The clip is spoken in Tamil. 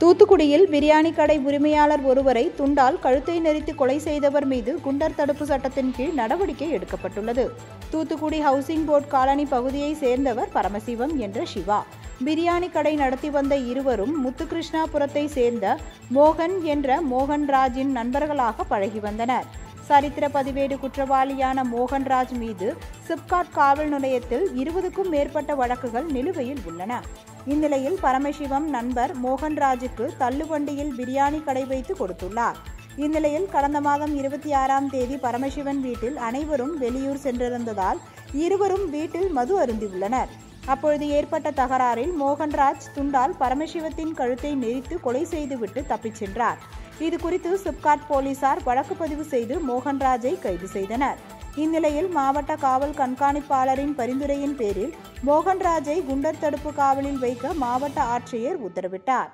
தூத்துக்குடியில் பிரியாணி கடை உரிமையாளர் ஒருவரை துண்டால் கழுத்தை நெரித்து கொலை செய்தவர் மீது குண்டர் தடுப்பு சட்டத்தின் கீழ் நடவடிக்கை எடுக்கப்பட்டுள்ளது. தூத்துக்குடி ஹவுசிங் போர்டு காலனி பகுதியை சேர்ந்தவர் பரமசிவம் என்ற சிவா. பிரியாணி கடை நடத்தி வந்த இருவரும் முத்துகிருஷ்ணாபுரத்தை சேர்ந்த மோகன் என்ற மோகன்ராஜின் நண்பர்களாக பழகி வந்தனர். சரித்திர பதிவேடு குற்றவாளியான மோகன்ராஜ் மீது சிப்காட் காவல் நிலையத்தில் 20க்கும் மேற்பட்ட வழக்குகள் நிலுவையில் உள்ளன. இந்நிலையில் பரமசிவம் நண்பர் மோகன்ராஜுக்கு தள்ளுவண்டியில் பிரியாணி கடை வைத்து கொடுத்துள்ளார். இந்நிலையில் கடந்த மாதம் 26ஆம் தேதி பரமசிவன் வீட்டில் அனைவரும் வெளியூர் சென்றிருந்ததால் இருவரும் வீட்டில் மது அருந்தியுள்ளனர். அப்பொழுது ஏற்பட்ட தகராறில் மோகன்ராஜ் துண்டால் பரமசிவத்தின் கழுத்தை நெரித்து கொலை செய்துவிட்டு தப்பிச் சென்றார். இது குறித்து சிப்காட் போலீசார் வழக்கு பதிவு செய்து மோகன்ராஜை கைது செய்தனர். இந்நிலையில் மாவட்ட காவல் கண்காணிப்பாளரின் பரிந்துரையின் பேரில் மோகன்ராஜை குண்டர் தடுப்பு காவலில் வைக்க மாவட்ட ஆட்சியர் உத்தரவிட்டார்.